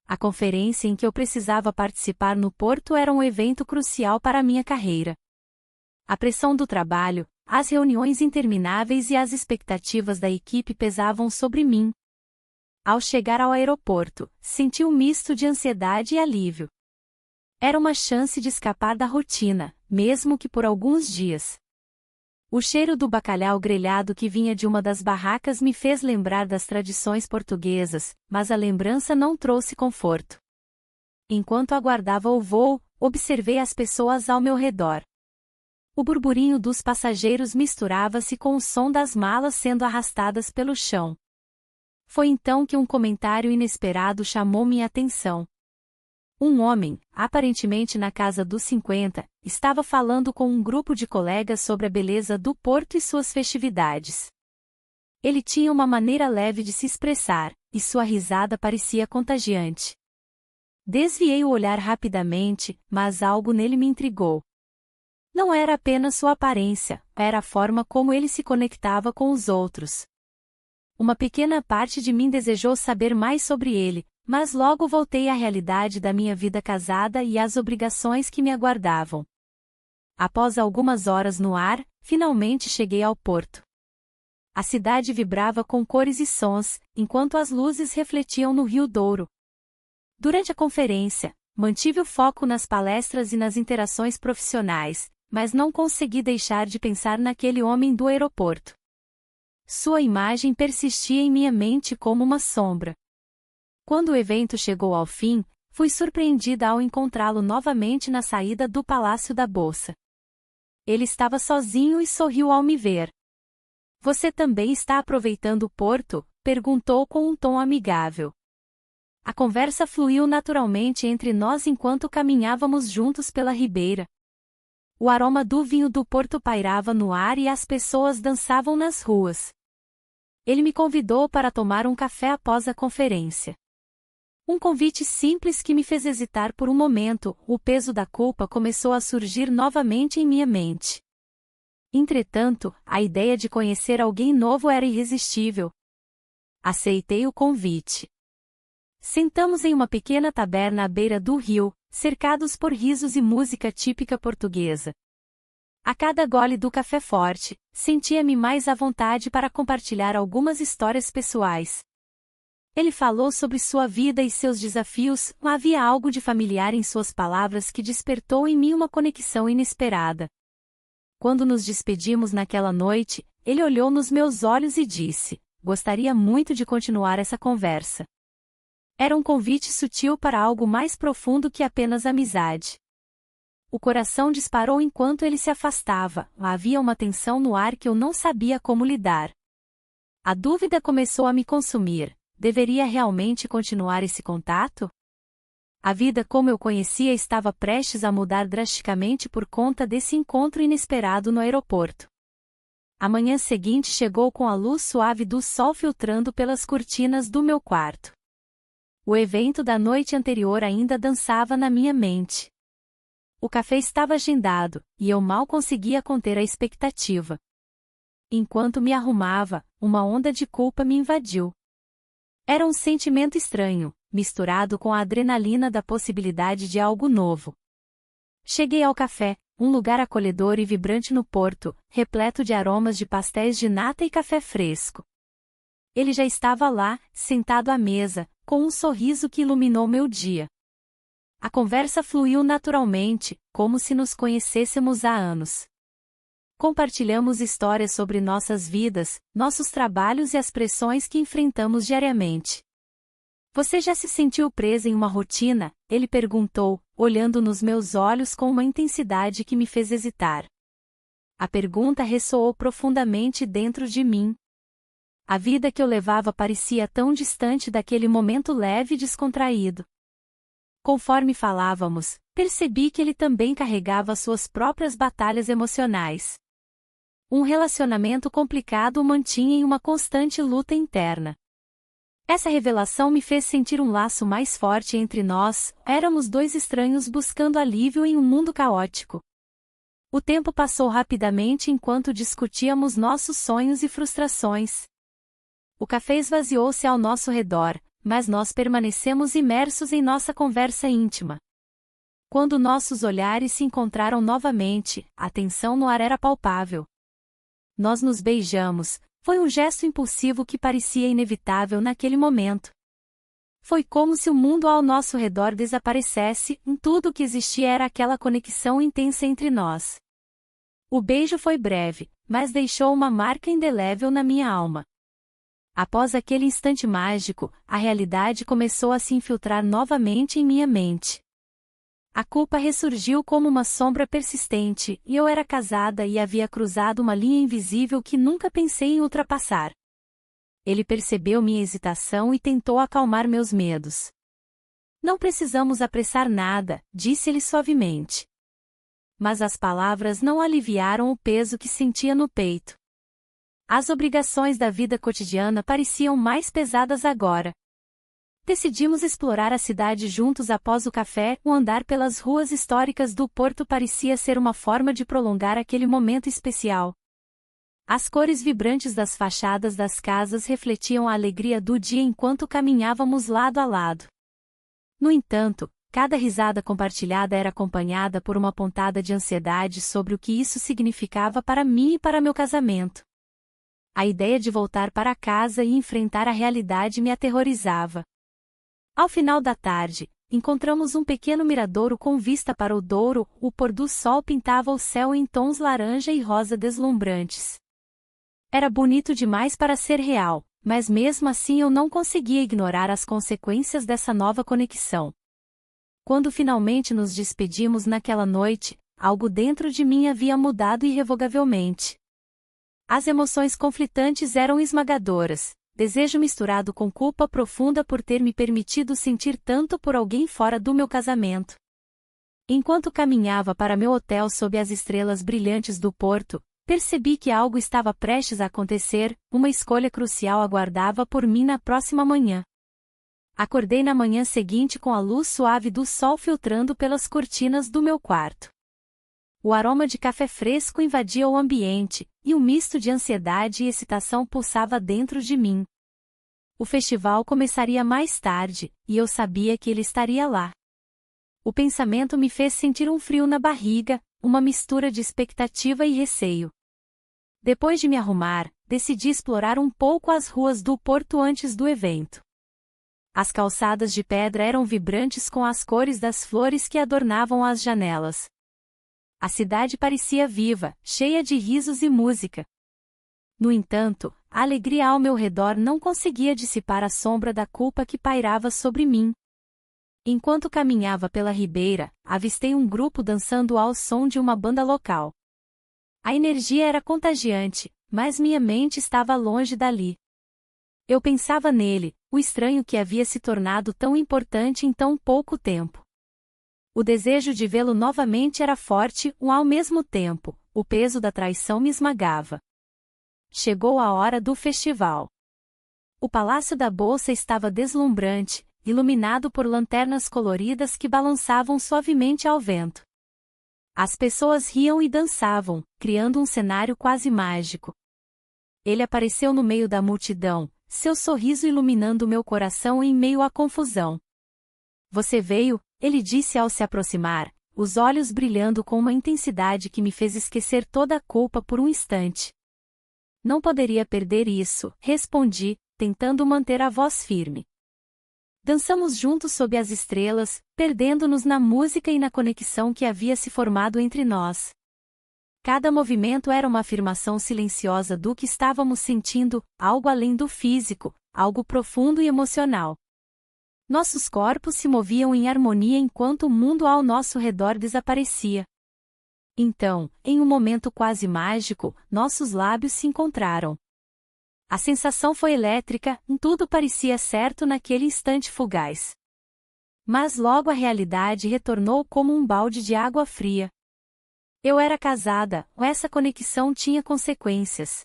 A conferência em que eu precisava participar no Porto era um evento crucial para a minha carreira. A pressão do trabalho, as reuniões intermináveis e as expectativas da equipe pesavam sobre mim. Ao chegar ao aeroporto, senti um misto de ansiedade e alívio. Era uma chance de escapar da rotina, mesmo que por alguns dias. O cheiro do bacalhau grelhado que vinha de uma das barracas me fez lembrar das tradições portuguesas, mas a lembrança não trouxe conforto. Enquanto aguardava o voo, observei as pessoas ao meu redor. O burburinho dos passageiros misturava-se com o som das malas sendo arrastadas pelo chão. Foi então que um comentário inesperado chamou minha atenção. Um homem, aparentemente na casa dos 50, estava falando com um grupo de colegas sobre a beleza do Porto e suas festividades. Ele tinha uma maneira leve de se expressar, e sua risada parecia contagiante. Desviei o olhar rapidamente, mas algo nele me intrigou. Não era apenas sua aparência, era a forma como ele se conectava com os outros. Uma pequena parte de mim desejou saber mais sobre ele, mas logo voltei à realidade da minha vida casada e às obrigações que me aguardavam. Após algumas horas no ar, finalmente cheguei ao porto. A cidade vibrava com cores e sons, enquanto as luzes refletiam no Rio Douro. Durante a conferência, mantive o foco nas palestras e nas interações profissionais, mas não consegui deixar de pensar naquele homem do aeroporto. Sua imagem persistia em minha mente como uma sombra. Quando o evento chegou ao fim, fui surpreendida ao encontrá-lo novamente na saída do Palácio da Bolsa. Ele estava sozinho e sorriu ao me ver. "Você também está aproveitando o Porto?", perguntou com um tom amigável. A conversa fluiu naturalmente entre nós enquanto caminhávamos juntos pela ribeira. O aroma do vinho do Porto pairava no ar e as pessoas dançavam nas ruas. Ele me convidou para tomar um café após a conferência. Um convite simples que me fez hesitar por um momento, o peso da culpa começou a surgir novamente em minha mente. Entretanto, a ideia de conhecer alguém novo era irresistível. Aceitei o convite. Sentamos em uma pequena taberna à beira do rio, cercados por risos e música típica portuguesa. A cada gole do café forte, sentia-me mais à vontade para compartilhar algumas histórias pessoais. Ele falou sobre sua vida e seus desafios, mas havia algo de familiar em suas palavras que despertou em mim uma conexão inesperada. Quando nos despedimos naquela noite, ele olhou nos meus olhos e disse: "Gostaria muito de continuar essa conversa." Era um convite sutil para algo mais profundo que apenas amizade. O coração disparou enquanto ele se afastava, havia uma tensão no ar que eu não sabia como lidar. A dúvida começou a me consumir. Deveria realmente continuar esse contato? A vida como eu conhecia estava prestes a mudar drasticamente por conta desse encontro inesperado no aeroporto. A manhã seguinte chegou com a luz suave do sol filtrando pelas cortinas do meu quarto. O evento da noite anterior ainda dançava na minha mente. O café estava agendado, e eu mal conseguia conter a expectativa. Enquanto me arrumava, uma onda de culpa me invadiu. Era um sentimento estranho, misturado com a adrenalina da possibilidade de algo novo. Cheguei ao café, um lugar acolhedor e vibrante no Porto, repleto de aromas de pastéis de nata e café fresco. Ele já estava lá, sentado à mesa, com um sorriso que iluminou meu dia. A conversa fluiu naturalmente, como se nos conhecêssemos há anos. Compartilhamos histórias sobre nossas vidas, nossos trabalhos e as pressões que enfrentamos diariamente. "Você já se sentiu presa em uma rotina?", ele perguntou, olhando nos meus olhos com uma intensidade que me fez hesitar. A pergunta ressoou profundamente dentro de mim. A vida que eu levava parecia tão distante daquele momento leve e descontraído. Conforme falávamos, percebi que ele também carregava suas próprias batalhas emocionais. Um relacionamento complicado o mantinha em uma constante luta interna. Essa revelação me fez sentir um laço mais forte entre nós, éramos dois estranhos buscando alívio em um mundo caótico. O tempo passou rapidamente enquanto discutíamos nossos sonhos e frustrações. O café esvaziou-se ao nosso redor, mas nós permanecemos imersos em nossa conversa íntima. Quando nossos olhares se encontraram novamente, a tensão no ar era palpável. Nós nos beijamos, foi um gesto impulsivo que parecia inevitável naquele momento. Foi como se o mundo ao nosso redor desaparecesse, e tudo o que existia era aquela conexão intensa entre nós. O beijo foi breve, mas deixou uma marca indelével na minha alma. Após aquele instante mágico, a realidade começou a se infiltrar novamente em minha mente. A culpa ressurgiu como uma sombra persistente, e eu era casada e havia cruzado uma linha invisível que nunca pensei em ultrapassar. Ele percebeu minha hesitação e tentou acalmar meus medos. Não precisamos apressar nada, disse-ele suavemente. Mas as palavras não aliviaram o peso que sentia no peito. As obrigações da vida cotidiana pareciam mais pesadas agora. Decidimos explorar a cidade juntos após o café. O andar pelas ruas históricas do Porto parecia ser uma forma de prolongar aquele momento especial. As cores vibrantes das fachadas das casas refletiam a alegria do dia enquanto caminhávamos lado a lado. No entanto, cada risada compartilhada era acompanhada por uma pontada de ansiedade sobre o que isso significava para mim e para meu casamento. A ideia de voltar para casa e enfrentar a realidade me aterrorizava. Ao final da tarde, encontramos um pequeno miradouro com vista para o Douro. O pôr do sol pintava o céu em tons laranja e rosa deslumbrantes. Era bonito demais para ser real, mas mesmo assim eu não conseguia ignorar as consequências dessa nova conexão. Quando finalmente nos despedimos naquela noite, algo dentro de mim havia mudado irrevogavelmente. As emoções conflitantes eram esmagadoras. Desejo misturado com culpa profunda por ter me permitido sentir tanto por alguém fora do meu casamento. Enquanto caminhava para meu hotel sob as estrelas brilhantes do Porto, percebi que algo estava prestes a acontecer. Uma escolha crucial aguardava por mim na próxima manhã. Acordei na manhã seguinte com a luz suave do sol filtrando pelas cortinas do meu quarto. O aroma de café fresco invadia o ambiente, e um misto de ansiedade e excitação pulsava dentro de mim. O festival começaria mais tarde, e eu sabia que ele estaria lá. O pensamento me fez sentir um frio na barriga, uma mistura de expectativa e receio. Depois de me arrumar, decidi explorar um pouco as ruas do Porto antes do evento. As calçadas de pedra eram vibrantes com as cores das flores que adornavam as janelas. A cidade parecia viva, cheia de risos e música. No entanto, a alegria ao meu redor não conseguia dissipar a sombra da culpa que pairava sobre mim. Enquanto caminhava pela ribeira, avistei um grupo dançando ao som de uma banda local. A energia era contagiante, mas minha mente estava longe dali. Eu pensava nele, o estranho que havia se tornado tão importante em tão pouco tempo. O desejo de vê-lo novamente era forte, ao mesmo tempo, o peso da traição me esmagava. Chegou a hora do festival. O Palácio da Bolsa estava deslumbrante, iluminado por lanternas coloridas que balançavam suavemente ao vento. As pessoas riam e dançavam, criando um cenário quase mágico. Ele apareceu no meio da multidão, seu sorriso iluminando meu coração em meio à confusão. Você veio, ele disse ao se aproximar, os olhos brilhando com uma intensidade que me fez esquecer toda a culpa por um instante. Não poderia perder isso, respondi, tentando manter a voz firme. Dançamos juntos sob as estrelas, perdendo-nos na música e na conexão que havia se formado entre nós. Cada movimento era uma afirmação silenciosa do que estávamos sentindo, algo além do físico, algo profundo e emocional. Nossos corpos se moviam em harmonia enquanto o mundo ao nosso redor desaparecia. Então, em um momento quase mágico, nossos lábios se encontraram. A sensação foi elétrica, tudo parecia certo naquele instante fugaz. Mas logo a realidade retornou como um balde de água fria. Eu era casada, essa conexão tinha consequências.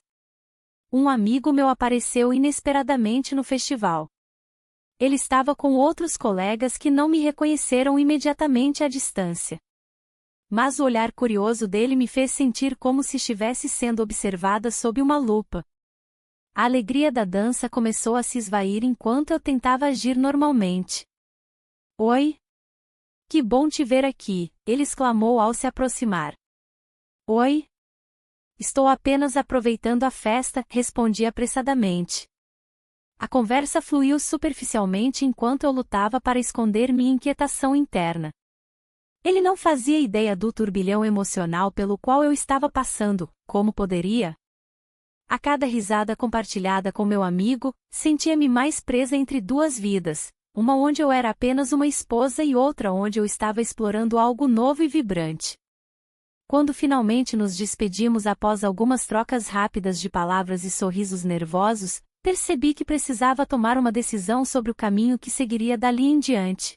Um amigo meu apareceu inesperadamente no festival. Ele estava com outros colegas que não me reconheceram imediatamente à distância. Mas o olhar curioso dele me fez sentir como se estivesse sendo observada sob uma lupa. A alegria da dança começou a se esvair enquanto eu tentava agir normalmente. Oi? Que bom te ver aqui, ele exclamou ao se aproximar. Oi? Estou apenas aproveitando a festa, respondi apressadamente. A conversa fluiu superficialmente enquanto eu lutava para esconder minha inquietação interna. Ele não fazia ideia do turbilhão emocional pelo qual eu estava passando, como poderia? A cada risada compartilhada com meu amigo, sentia-me mais presa entre duas vidas, uma onde eu era apenas uma esposa e outra onde eu estava explorando algo novo e vibrante. Quando finalmente nos despedimos após algumas trocas rápidas de palavras e sorrisos nervosos, percebi que precisava tomar uma decisão sobre o caminho que seguiria dali em diante.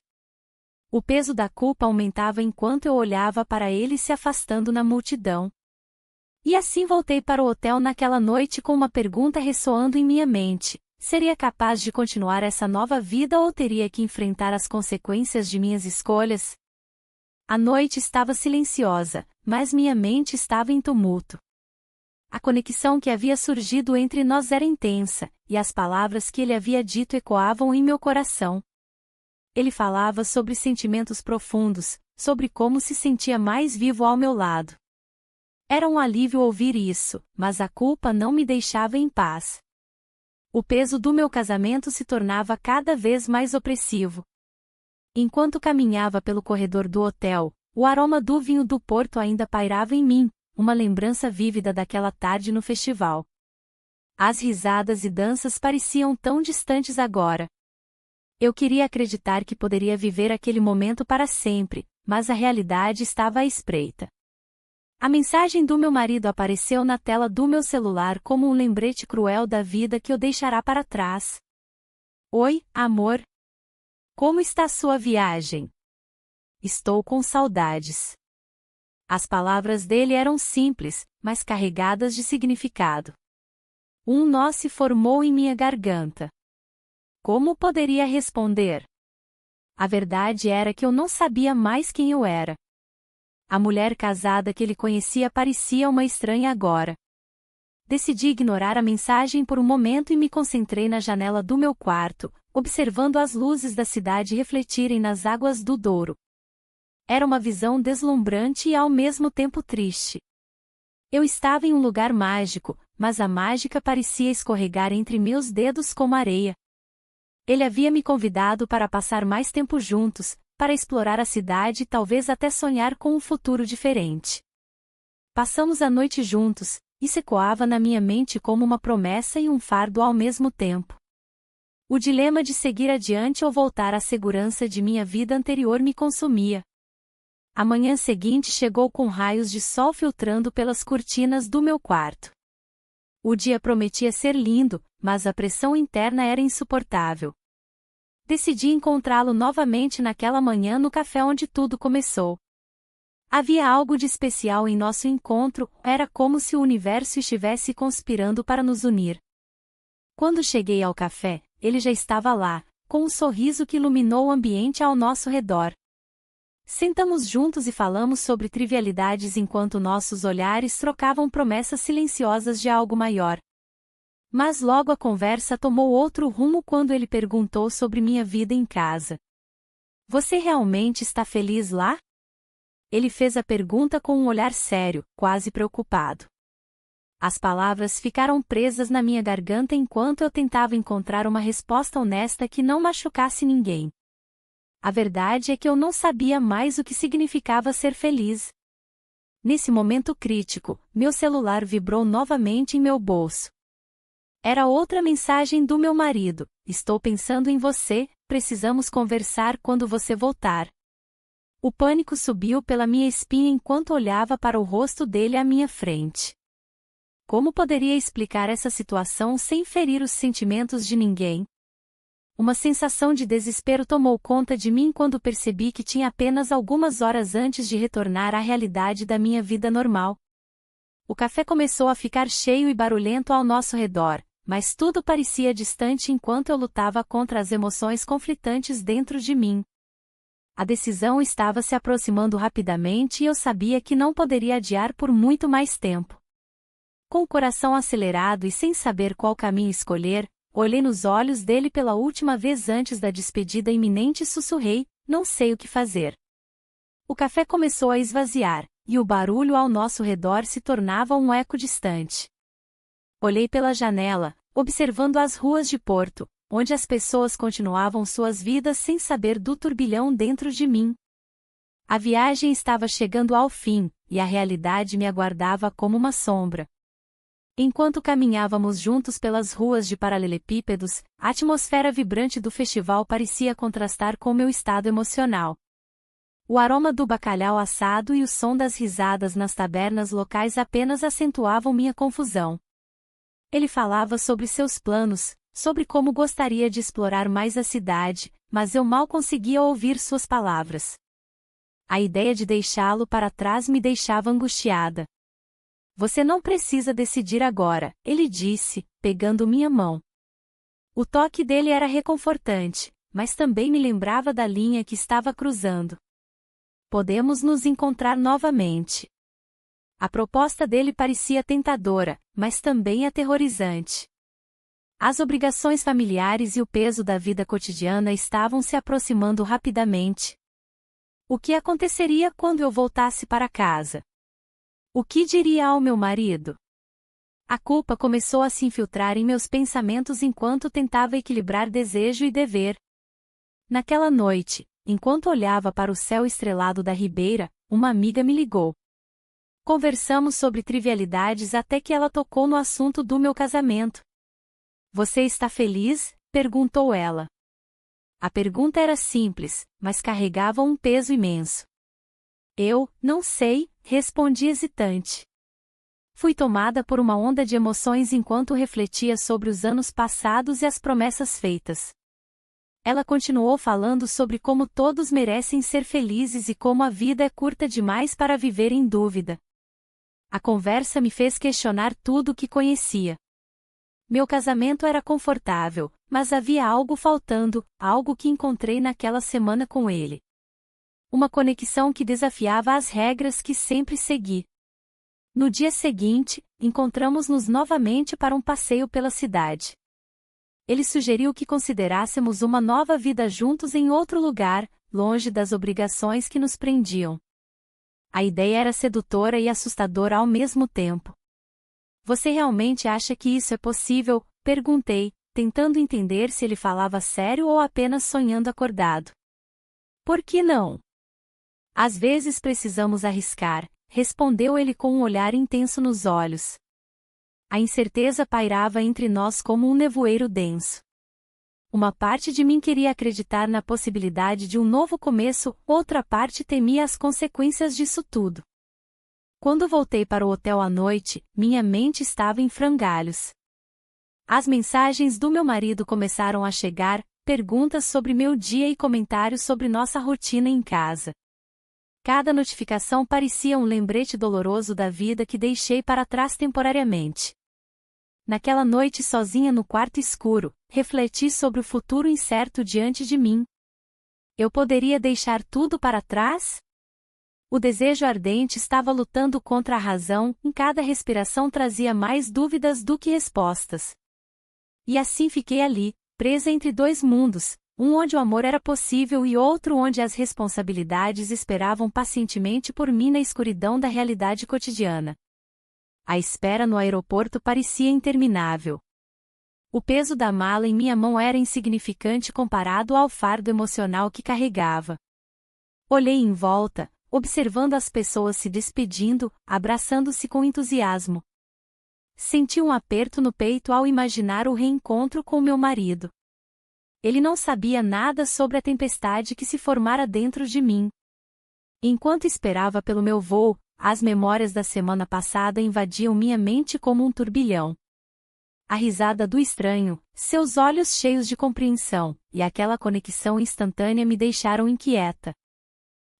O peso da culpa aumentava enquanto eu olhava para ele se afastando na multidão. E assim voltei para o hotel naquela noite com uma pergunta ressoando em minha mente: seria capaz de continuar essa nova vida ou teria que enfrentar as consequências de minhas escolhas? A noite estava silenciosa, mas minha mente estava em tumulto. A conexão que havia surgido entre nós era intensa, e as palavras que ele havia dito ecoavam em meu coração. Ele falava sobre sentimentos profundos, sobre como se sentia mais vivo ao meu lado. Era um alívio ouvir isso, mas a culpa não me deixava em paz. O peso do meu casamento se tornava cada vez mais opressivo. Enquanto caminhava pelo corredor do hotel, o aroma do vinho do Porto ainda pairava em mim, uma lembrança vívida daquela tarde no festival. As risadas e danças pareciam tão distantes agora. Eu queria acreditar que poderia viver aquele momento para sempre, mas a realidade estava à espreita. A mensagem do meu marido apareceu na tela do meu celular como um lembrete cruel da vida que o deixará para trás. Oi, amor. Como está sua viagem? Estou com saudades. As palavras dele eram simples, mas carregadas de significado. Um nó se formou em minha garganta. Como poderia responder? A verdade era que eu não sabia mais quem eu era. A mulher casada que ele conhecia parecia uma estranha agora. Decidi ignorar a mensagem por um momento e me concentrei na janela do meu quarto, observando as luzes da cidade refletirem nas águas do Douro. Era uma visão deslumbrante e ao mesmo tempo triste. Eu estava em um lugar mágico, mas a mágica parecia escorregar entre meus dedos como areia. Ele havia me convidado para passar mais tempo juntos, para explorar a cidade e talvez até sonhar com um futuro diferente. Passamos a noite juntos, isso ecoava na minha mente como uma promessa e um fardo ao mesmo tempo. O dilema de seguir adiante ou voltar à segurança de minha vida anterior me consumia. A manhã seguinte chegou com raios de sol filtrando pelas cortinas do meu quarto. O dia prometia ser lindo, mas a pressão interna era insuportável. Decidi encontrá-lo novamente naquela manhã no café onde tudo começou. Havia algo de especial em nosso encontro, era como se o universo estivesse conspirando para nos unir. Quando cheguei ao café, ele já estava lá, com um sorriso que iluminou o ambiente ao nosso redor. Sentamos juntos e falamos sobre trivialidades enquanto nossos olhares trocavam promessas silenciosas de algo maior. Mas logo a conversa tomou outro rumo quando ele perguntou sobre minha vida em casa. Você realmente está feliz lá? Ele fez a pergunta com um olhar sério, quase preocupado. As palavras ficaram presas na minha garganta enquanto eu tentava encontrar uma resposta honesta que não machucasse ninguém. A verdade é que eu não sabia mais o que significava ser feliz. Nesse momento crítico, meu celular vibrou novamente em meu bolso. Era outra mensagem do meu marido: estou pensando em você, precisamos conversar quando você voltar. O pânico subiu pela minha espinha enquanto olhava para o rosto dele à minha frente. Como poderia explicar essa situação sem ferir os sentimentos de ninguém? Uma sensação de desespero tomou conta de mim quando percebi que tinha apenas algumas horas antes de retornar à realidade da minha vida normal. O café começou a ficar cheio e barulhento ao nosso redor, mas tudo parecia distante enquanto eu lutava contra as emoções conflitantes dentro de mim. A decisão estava se aproximando rapidamente e eu sabia que não poderia adiar por muito mais tempo. Com o coração acelerado e sem saber qual caminho escolher, olhei nos olhos dele pela última vez antes da despedida iminente e sussurrei: não sei o que fazer. O café começou a esvaziar, e o barulho ao nosso redor se tornava um eco distante. Olhei pela janela, observando as ruas de Porto, onde as pessoas continuavam suas vidas sem saber do turbilhão dentro de mim. A viagem estava chegando ao fim, e a realidade me aguardava como uma sombra. Enquanto caminhávamos juntos pelas ruas de paralelepípedos, a atmosfera vibrante do festival parecia contrastar com meu estado emocional. O aroma do bacalhau assado e o som das risadas nas tabernas locais apenas acentuavam minha confusão. Ele falava sobre seus planos, sobre como gostaria de explorar mais a cidade, mas eu mal conseguia ouvir suas palavras. A ideia de deixá-lo para trás me deixava angustiada. Você não precisa decidir agora, ele disse, pegando minha mão. O toque dele era reconfortante, mas também me lembrava da linha que estava cruzando. Podemos nos encontrar novamente. A proposta dele parecia tentadora, mas também aterrorizante. As obrigações familiares e o peso da vida cotidiana estavam se aproximando rapidamente. O que aconteceria quando eu voltasse para casa? O que diria ao meu marido? A culpa começou a se infiltrar em meus pensamentos enquanto tentava equilibrar desejo e dever. Naquela noite, enquanto olhava para o céu estrelado da ribeira, uma amiga me ligou. Conversamos sobre trivialidades até que ela tocou no assunto do meu casamento. Você está feliz? Perguntou ela. A pergunta era simples, mas carregava um peso imenso. Eu, não sei, respondi hesitante. Fui tomada por uma onda de emoções enquanto refletia sobre os anos passados e as promessas feitas. Ela continuou falando sobre como todos merecem ser felizes e como a vida é curta demais para viver em dúvida. A conversa me fez questionar tudo o que conhecia. Meu casamento era confortável, mas havia algo faltando, algo que encontrei naquela semana com ele. Uma conexão que desafiava as regras que sempre segui. No dia seguinte, encontramos-nos novamente para um passeio pela cidade. Ele sugeriu que considerássemos uma nova vida juntos em outro lugar, longe das obrigações que nos prendiam. A ideia era sedutora e assustadora ao mesmo tempo. Você realmente acha que isso é possível? Perguntei, tentando entender se ele falava sério ou apenas sonhando acordado. Por que não? Às vezes precisamos arriscar, respondeu ele com um olhar intenso nos olhos. A incerteza pairava entre nós como um nevoeiro denso. Uma parte de mim queria acreditar na possibilidade de um novo começo, outra parte temia as consequências disso tudo. Quando voltei para o hotel à noite, minha mente estava em frangalhos. As mensagens do meu marido começaram a chegar, perguntas sobre meu dia e comentários sobre nossa rotina em casa. Cada notificação parecia um lembrete doloroso da vida que deixei para trás temporariamente. Naquela noite sozinha no quarto escuro, refleti sobre o futuro incerto diante de mim. Eu poderia deixar tudo para trás? O desejo ardente estava lutando contra a razão, em cada respiração trazia mais dúvidas do que respostas. E assim fiquei ali, presa entre dois mundos, um onde o amor era possível e outro onde as responsabilidades esperavam pacientemente por mim na escuridão da realidade cotidiana. A espera no aeroporto parecia interminável. O peso da mala em minha mão era insignificante comparado ao fardo emocional que carregava. Olhei em volta, observando as pessoas se despedindo, abraçando-se com entusiasmo. Senti um aperto no peito ao imaginar o reencontro com meu marido. Ele não sabia nada sobre a tempestade que se formara dentro de mim. Enquanto esperava pelo meu voo, as memórias da semana passada invadiam minha mente como um turbilhão. A risada do estranho, seus olhos cheios de compreensão, e aquela conexão instantânea me deixaram inquieta.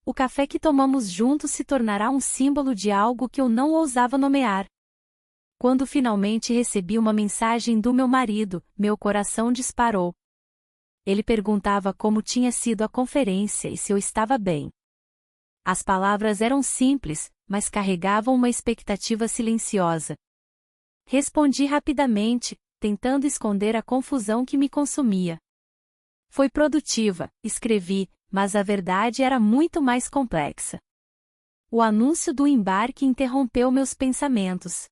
O café que tomamos juntos se tornará um símbolo de algo que eu não ousava nomear. Quando finalmente recebi uma mensagem do meu marido, meu coração disparou. Ele perguntava como tinha sido a conferência e se eu estava bem. As palavras eram simples, mas carregavam uma expectativa silenciosa. Respondi rapidamente, tentando esconder a confusão que me consumia. Foi produtiva, escrevi, mas a verdade era muito mais complexa. O anúncio do embarque interrompeu meus pensamentos.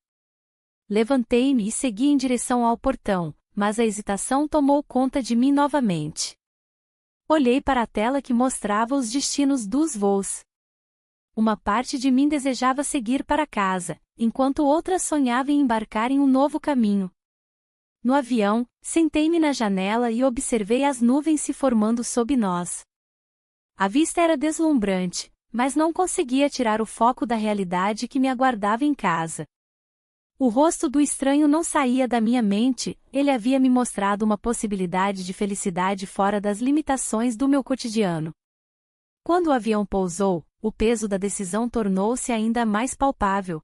Levantei-me e segui em direção ao portão, mas a hesitação tomou conta de mim novamente. Olhei para a tela que mostrava os destinos dos voos. Uma parte de mim desejava seguir para casa, enquanto outra sonhava em embarcar em um novo caminho. No avião, sentei-me na janela e observei as nuvens se formando sob nós. A vista era deslumbrante, mas não conseguia tirar o foco da realidade que me aguardava em casa. O rosto do estranho não saía da minha mente, ele havia me mostrado uma possibilidade de felicidade fora das limitações do meu cotidiano. Quando o avião pousou, o peso da decisão tornou-se ainda mais palpável.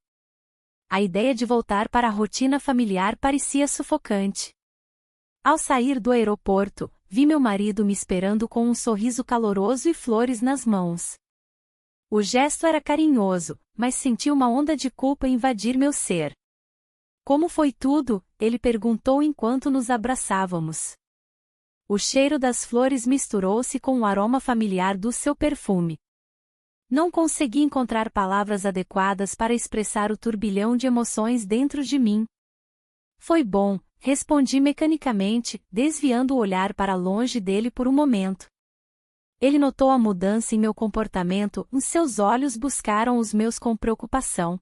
A ideia de voltar para a rotina familiar parecia sufocante. Ao sair do aeroporto, vi meu marido me esperando com um sorriso caloroso e flores nas mãos. O gesto era carinhoso, mas senti uma onda de culpa invadir meu ser. Como foi tudo? Ele perguntou enquanto nos abraçávamos. O cheiro das flores misturou-se com o aroma familiar do seu perfume. Não consegui encontrar palavras adequadas para expressar o turbilhão de emoções dentro de mim. Foi bom, respondi mecanicamente, desviando o olhar para longe dele por um momento. Ele notou a mudança em meu comportamento, e seus olhos buscaram os meus com preocupação.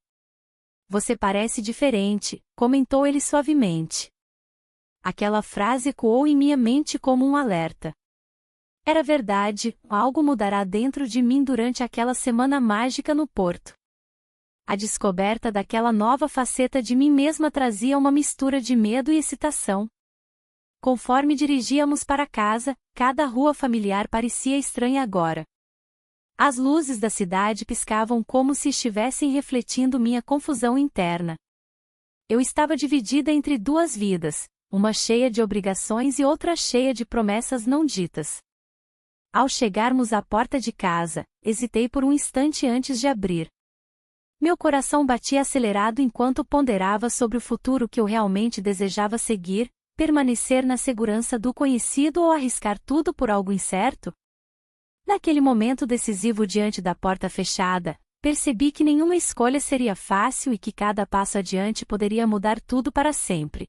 Você parece diferente, comentou ele suavemente. Aquela frase ecoou em minha mente como um alerta. Era verdade, algo mudará dentro de mim durante aquela semana mágica no porto. A descoberta daquela nova faceta de mim mesma trazia uma mistura de medo e excitação. Conforme dirigíamos para casa, cada rua familiar parecia estranha agora. As luzes da cidade piscavam como se estivessem refletindo minha confusão interna. Eu estava dividida entre duas vidas, uma cheia de obrigações e outra cheia de promessas não ditas. Ao chegarmos à porta de casa, hesitei por um instante antes de abrir. Meu coração batia acelerado enquanto ponderava sobre o futuro que eu realmente desejava seguir, permanecer na segurança do conhecido ou arriscar tudo por algo incerto. Naquele momento decisivo diante da porta fechada, percebi que nenhuma escolha seria fácil e que cada passo adiante poderia mudar tudo para sempre.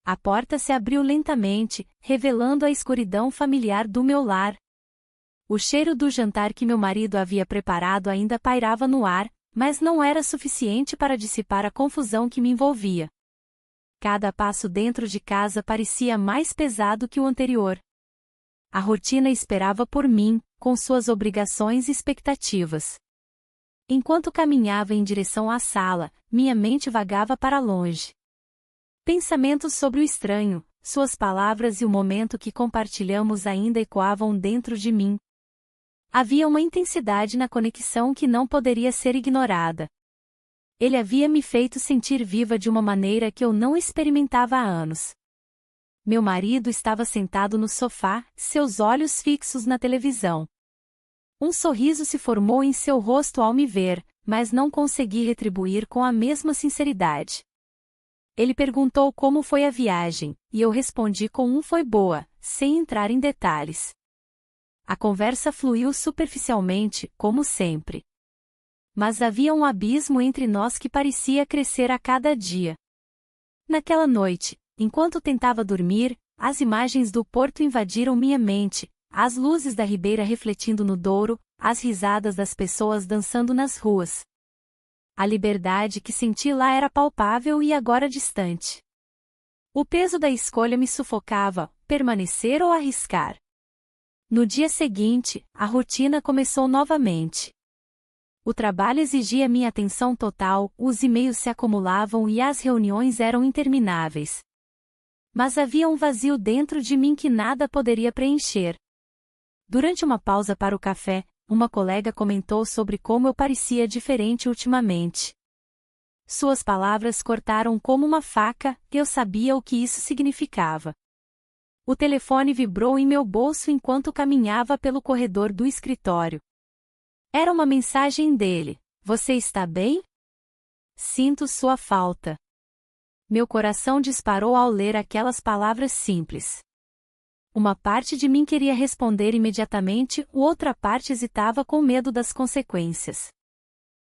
A porta se abriu lentamente, revelando a escuridão familiar do meu lar. O cheiro do jantar que meu marido havia preparado ainda pairava no ar, mas não era suficiente para dissipar a confusão que me envolvia. Cada passo dentro de casa parecia mais pesado que o anterior. A rotina esperava por mim, com suas obrigações e expectativas. Enquanto caminhava em direção à sala, minha mente vagava para longe. Pensamentos sobre o estranho, suas palavras e o momento que compartilhamos ainda ecoavam dentro de mim. Havia uma intensidade na conexão que não poderia ser ignorada. Ele havia me feito sentir viva de uma maneira que eu não experimentava há anos. Meu marido estava sentado no sofá, seus olhos fixos na televisão. Um sorriso se formou em seu rosto ao me ver, mas não consegui retribuir com a mesma sinceridade. Ele perguntou como foi a viagem, e eu respondi com um foi boa, sem entrar em detalhes. A conversa fluiu superficialmente, como sempre. Mas havia um abismo entre nós que parecia crescer a cada dia. Naquela noite, enquanto tentava dormir, as imagens do porto invadiram minha mente, as luzes da ribeira refletindo no Douro, as risadas das pessoas dançando nas ruas. A liberdade que senti lá era palpável e agora distante. O peso da escolha me sufocava, permanecer ou arriscar. No dia seguinte, a rotina começou novamente. O trabalho exigia minha atenção total, os e-mails se acumulavam e as reuniões eram intermináveis. Mas havia um vazio dentro de mim que nada poderia preencher. Durante uma pausa para o café, uma colega comentou sobre como eu parecia diferente ultimamente. Suas palavras cortaram como uma faca, e eu sabia o que isso significava. O telefone vibrou em meu bolso enquanto caminhava pelo corredor do escritório. Era uma mensagem dele: "Você está bem? Sinto sua falta." Meu coração disparou ao ler aquelas palavras simples. Uma parte de mim queria responder imediatamente, outra parte hesitava com medo das consequências.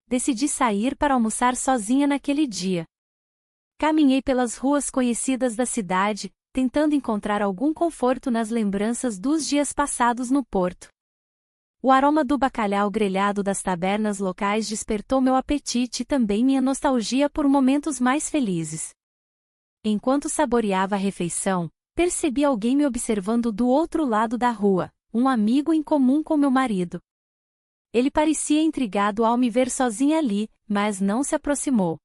Decidi sair para almoçar sozinha naquele dia. Caminhei pelas ruas conhecidas da cidade, tentando encontrar algum conforto nas lembranças dos dias passados no porto. O aroma do bacalhau grelhado das tabernas locais despertou meu apetite e também minha nostalgia por momentos mais felizes. Enquanto saboreava a refeição, percebi alguém me observando do outro lado da rua, um amigo em comum com meu marido. Ele parecia intrigado ao me ver sozinha ali, mas não se aproximou.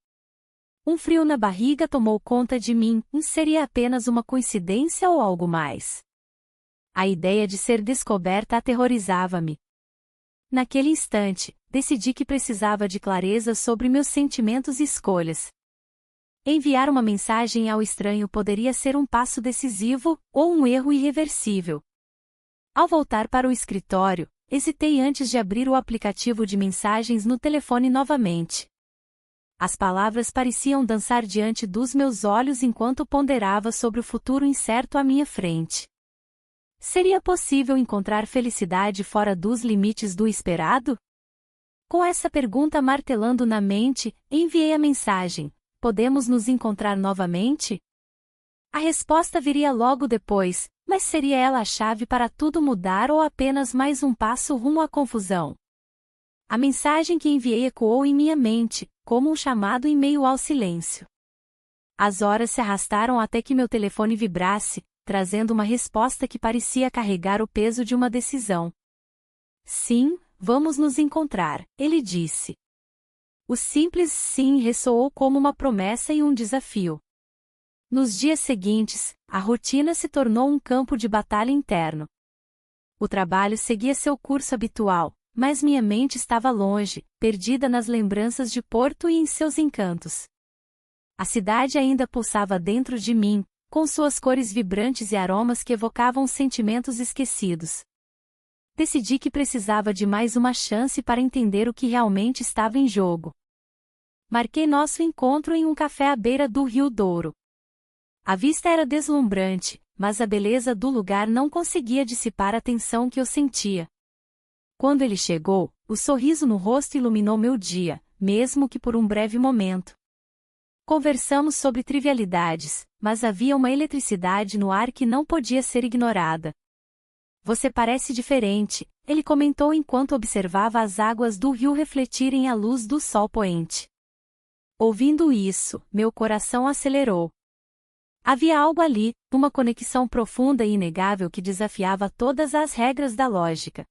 Um frio na barriga tomou conta de mim, seria apenas uma coincidência ou algo mais? A ideia de ser descoberta aterrorizava-me. Naquele instante, decidi que precisava de clareza sobre meus sentimentos e escolhas. Enviar uma mensagem ao estranho poderia ser um passo decisivo, ou um erro irreversível. Ao voltar para o escritório, hesitei antes de abrir o aplicativo de mensagens no telefone novamente. As palavras pareciam dançar diante dos meus olhos enquanto ponderava sobre o futuro incerto à minha frente. Seria possível encontrar felicidade fora dos limites do esperado? Com essa pergunta martelando na mente, enviei a mensagem: podemos nos encontrar novamente? A resposta viria logo depois, mas seria ela a chave para tudo mudar ou apenas mais um passo rumo à confusão? A mensagem que enviei ecoou em minha mente, como um chamado em meio ao silêncio. As horas se arrastaram até que meu telefone vibrasse, trazendo uma resposta que parecia carregar o peso de uma decisão. Sim, vamos nos encontrar, ele disse. O simples sim ressoou como uma promessa e um desafio. Nos dias seguintes, a rotina se tornou um campo de batalha interno. O trabalho seguia seu curso habitual, mas minha mente estava longe, perdida nas lembranças de Porto e em seus encantos. A cidade ainda pulsava dentro de mim, com suas cores vibrantes e aromas que evocavam sentimentos esquecidos. Decidi que precisava de mais uma chance para entender o que realmente estava em jogo. Marquei nosso encontro em um café à beira do Rio Douro. A vista era deslumbrante, mas a beleza do lugar não conseguia dissipar a tensão que eu sentia. Quando ele chegou, o sorriso no rosto iluminou meu dia, mesmo que por um breve momento. Conversamos sobre trivialidades, mas havia uma eletricidade no ar que não podia ser ignorada. Você parece diferente, ele comentou enquanto observava as águas do rio refletirem a luz do sol poente. Ouvindo isso, meu coração acelerou. Havia algo ali, uma conexão profunda e inegável que desafiava todas as regras da lógica.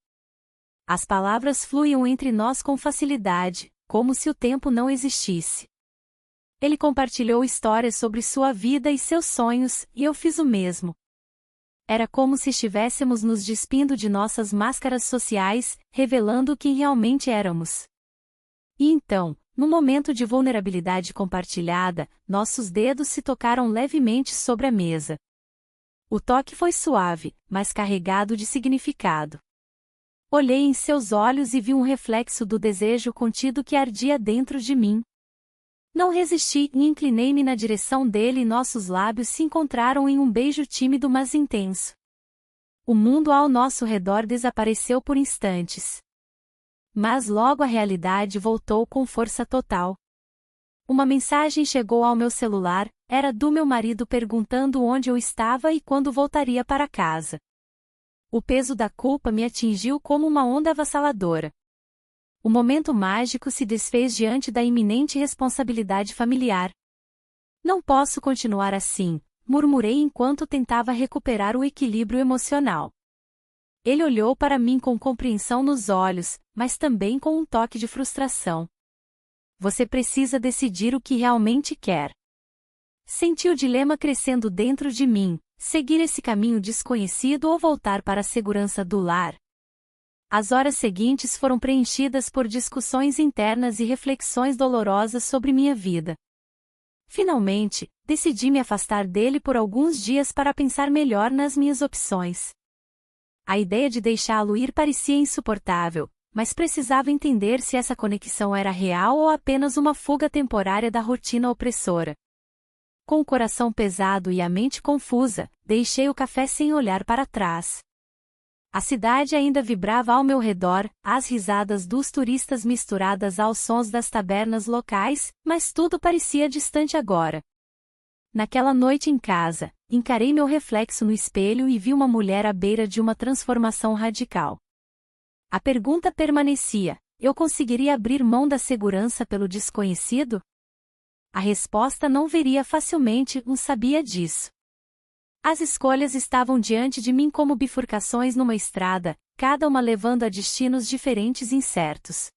As palavras fluíam entre nós com facilidade, como se o tempo não existisse. Ele compartilhou histórias sobre sua vida e seus sonhos, e eu fiz o mesmo. Era como se estivéssemos nos despindo de nossas máscaras sociais, revelando quem realmente éramos. E então, num momento de vulnerabilidade compartilhada, nossos dedos se tocaram levemente sobre a mesa. O toque foi suave, mas carregado de significado. Olhei em seus olhos e vi um reflexo do desejo contido que ardia dentro de mim. Não resisti e inclinei-me na direção dele e nossos lábios se encontraram em um beijo tímido mas intenso. O mundo ao nosso redor desapareceu por instantes. Mas logo a realidade voltou com força total. Uma mensagem chegou ao meu celular, era do meu marido perguntando onde eu estava e quando voltaria para casa. O peso da culpa me atingiu como uma onda avassaladora. O momento mágico se desfez diante da iminente responsabilidade familiar. Não posso continuar assim, murmurei enquanto tentava recuperar o equilíbrio emocional. Ele olhou para mim com compreensão nos olhos, mas também com um toque de frustração. Você precisa decidir o que realmente quer. Senti o dilema crescendo dentro de mim, seguir esse caminho desconhecido ou voltar para a segurança do lar. As horas seguintes foram preenchidas por discussões internas e reflexões dolorosas sobre minha vida. Finalmente, decidi me afastar dele por alguns dias para pensar melhor nas minhas opções. A ideia de deixá-lo ir parecia insuportável, mas precisava entender se essa conexão era real ou apenas uma fuga temporária da rotina opressora. Com o coração pesado e a mente confusa, deixei o café sem olhar para trás. A cidade ainda vibrava ao meu redor, as risadas dos turistas misturadas aos sons das tabernas locais, mas tudo parecia distante agora. Naquela noite em casa, encarei meu reflexo no espelho e vi uma mulher à beira de uma transformação radical. A pergunta permanecia: eu conseguiria abrir mão da segurança pelo desconhecido? A resposta não viria facilmente, sabia disso. As escolhas estavam diante de mim como bifurcações numa estrada, cada uma levando a destinos diferentes e incertos.